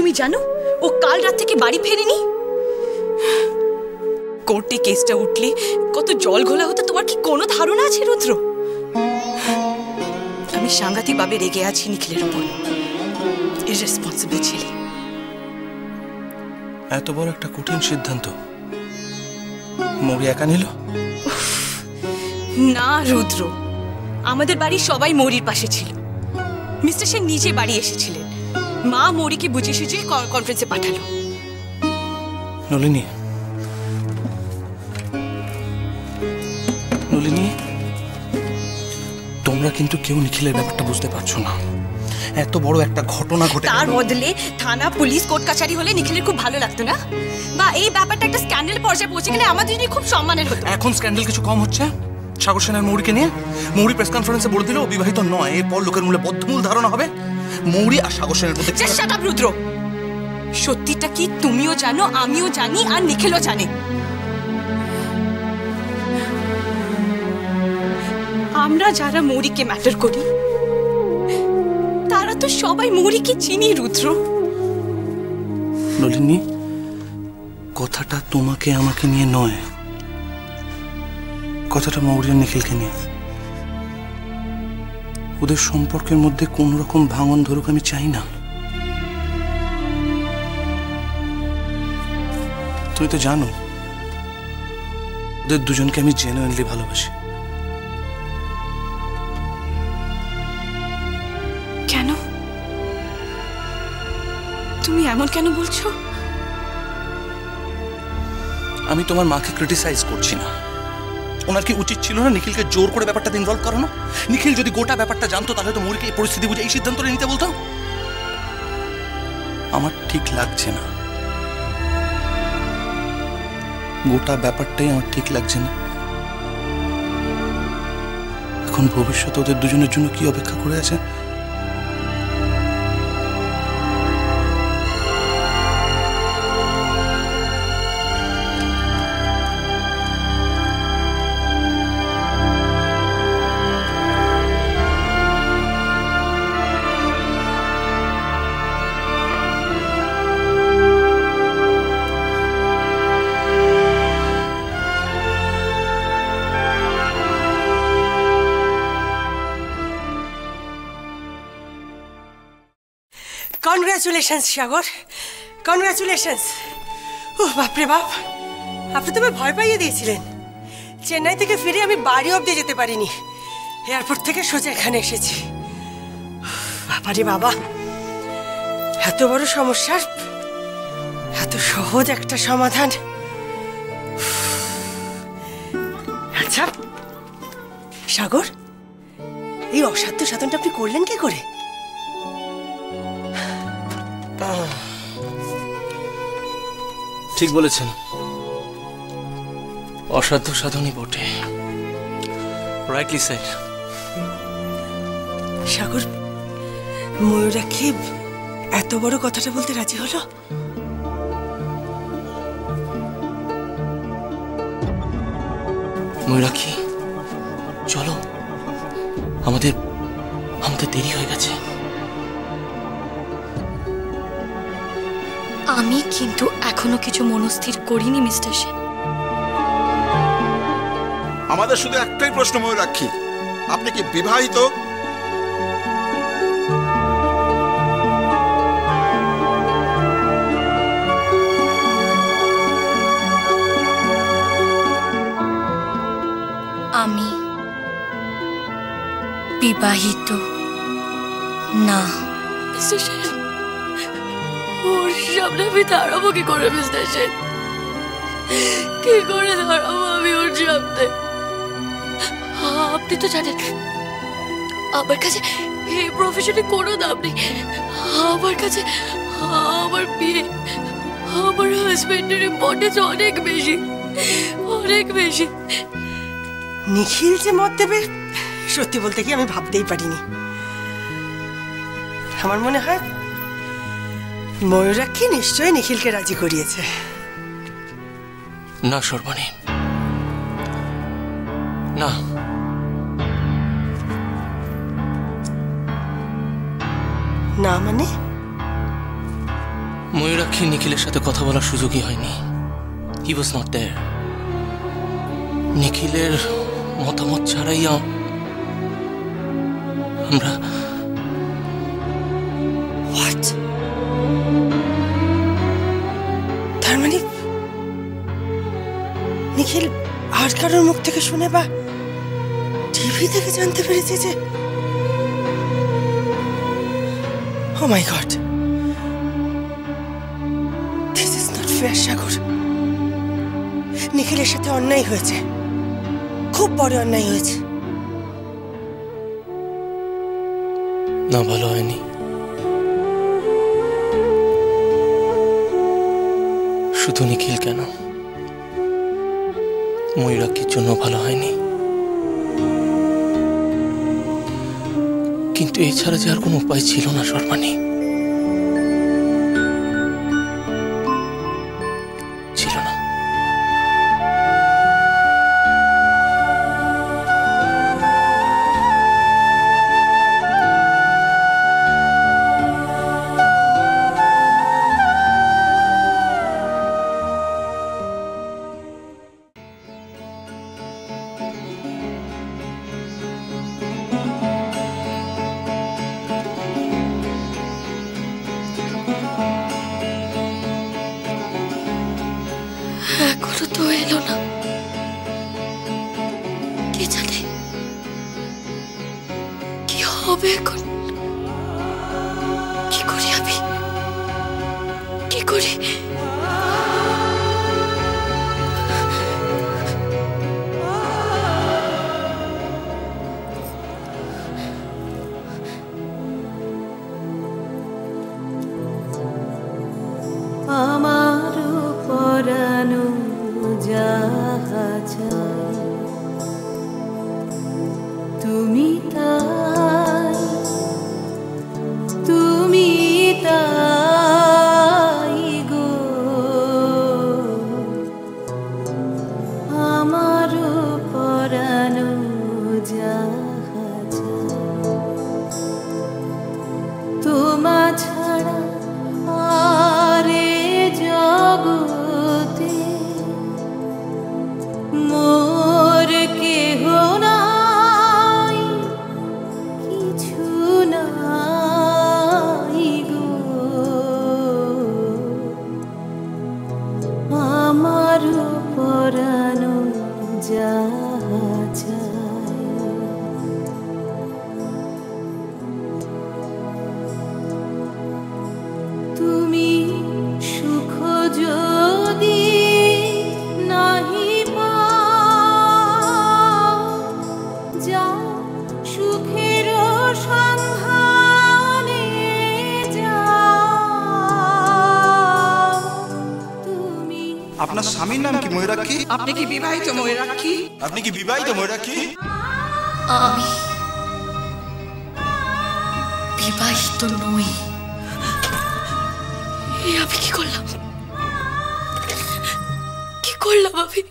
তুমি জানো ও কাল রাত থেকে বাড়ি ফেরেনি? কোর্টে কেসটা উঠলে কত জল ঘোলা হতো তোমার কি কোনো ধারণা আছে রুদ্র? আমি সাংঘাতিকভাবে রেগে আছি নিখিলের উপর। ইররেসপন্সিবল ছেলে। এত বড় একটা কঠিন সিদ্ধান্ত মৌরি একা নিল? না রুদ্র, আমাদের বাড়ির সবাই মৌরির পাশে ছিল। মিস্টার সেন নিজে বাড়ি এসেছিলেন, মা মৌরিকে বুঝিয়ে সুঝিয়ে কনফারেন্সে পাঠালো। নলিনী, নলিনী, তোমরা কিন্তু কেউ নিখিলের ব্যাপারটা বুঝতে পারছো না। এত বড় একটা ঘটনা ঘটে, তার বদলে থানা পুলিশ কোর্ট কাছারি হলে নিখিলের খুব ভালো লাগতো না? বা এই ব্যাপারটা একটা স্ক্যান্ডাল পর্যায়ে পৌঁছে গেলে আমাদের জন্য খুব সম্মানের হতো। এখন স্ক্যান্ডাল কিছু কম হচ্ছে? সাগর সেনের মৌরিকে নিয়ে মৌরি প্রেস কনফারেন্সে বলে দিল ও বিবাহিত নয়। এরপর লোকের মূলে বদ্ধমূল ধারণা হবে মৌরি আর সাগর সেনের মধ্যে। শাট আপ রুদ্র, সত্যিটা কি তুমিও জানো, আমিও জানি, আর নিখিলও জানে। আমরা যারা মৌরিকে ম্যাটার করি তারা তো সবাই মৌরিকে চিনি রুদ্র। নলিনী, কথাটা তোমাকে আমাকে নিয়ে নয়, কথাটা মৌরি আর নিখিলকে নিয়ে। ওদের সম্পর্কের মধ্যে কোন রকম ভাঙন ধরুক আমি চাই না। তুমি তো জানো ওদের দুজনকে আমি জেনুইনলি ভালোবাসি। কেন? তুমি এমন কেন বলছো? আমি তোমার মাকে ক্রিটিসাইজ করছি না। ওনার কি উচিত ছিল না নিখিলকে জোর করে ব্যাপারটাতে ইনভলভ করানো? নিখিল যদি গোটা ব্যাপারটা জানতো তাহলে তো মৌরিকে এই পরিস্থিতি বুঝে এই সিদ্ধান্তটা নিতে বলতো। আমার ঠিক লাগছে না, গোটা ব্যাপারটাই আমার ঠিক লাগছে না। এখন ভবিষ্যতে ওদের দুজনের জন্য কি অপেক্ষা করে আছে? কনগ্রাচুলেশনস সাগর, কনগ্রাচুলেশনস। ওহ বাপরে বাপ, আপনি তো ভয় পাইয়ে দিয়েছিলেন। চেন্নাই থেকে ফিরে আমি বাড়ি অবধি যেতে পারিনি, এয়ারপোর্ট থেকে সোজা এখানে এসেছি। বাবারে বাবা, এত বড় সমস্যার এত সহজ একটা সমাধান। আচ্ছা সাগর, এই অসাধ্য সাধনটা আপনি করলেন কি করে? ঠিক বলেছেন, অসাধ্য সাধনই বটে। Rightly shed. সাগর, ময়ূরাক্ষী এত বড় কথাটা বলতে রাজি হলো? ময়ূরাক্ষী, চলো, আমাদের দেরি হয়ে গেছে। আমি কিন্তু এখনো কিছু মনস্থির করিনি মিস্টার সেন। আমাদের শুধু একটাই প্রশ্ন ময়ূরাক্ষী, আপনি কি বিবাহিত? আমি বিবাহিত না। মিস্টার সেন, ওর সামনে আমি দাঁড়াবো কি করে মিস্টার সেন? কি করে দাঁড়াবো আমি ওর সামনে? আপনি তো জানেন আমার কাছে এই প্রফেশনে কোনো দাম নেই। আমার কাছে আমার বিয়ে, আমার হাজবেন্ডের ইম্পর্টেন্স অনেক বেশি, অনেক বেশি। নিখিল যে মত দেবে সত্যি বলতে কি আমি ভাবতেই পারিনি। আমার মনে হয় ময়ূরাক্ষী নিশ্চয়ই নিখিলকে রাজি করিয়েছে। না সর্বাণী, না। না মানে? ময়ূরাক্ষী নিখিলের সাথে কথা বলার সুযোগই হয়নি। হি ওয়াজ নট দেয়ার। নিখিলের মতামত ছাড়াই আমরা হোয়াট? তার মানে নিখিল আর কারোর মুখ থেকে শুনে বা টিভি থেকে জানতে পেরেছে যে oh my god, this is not fair Sagar. নিখিলের সাথে অন্যায় হয়েছে, খুব বড় অন্যায় হয়েছে। না, ভালো হয়নি। শুধু নিখিল কেন, ময়ূরাক্ষীর জন্য ভালো হয়নি। কিন্তু এছাড়া যে আর কোনো উপায় ছিল না সর্বাণী, ছিল না। এখনো তো এলো না। কে জানে কি হবে এখন? কি করি আমি, কি করি? আমার পরানো যাহা চাই তুমি তাই, তুমি তাই গো। আমার পরানো যাহা চাই তোমা ছাড়া আরে জগতে মোর কেহ নাই, কিছু নাই গো। আমার পরানো যাহা চাই তুমি সুখ যদি নাহি পাও, যাও সুখের সন্ধানে যাও তুমি। আপনার স্বামীর নাম কি ময়ূরাক্ষী? আপনি কি বিবাহিত ময়ূরাক্ষী? আপনি কি বিবাহিত ময়ূরাক্ষী? আমি বিবাহিত নই। আমি কি করলাম, কি করলাম আমি?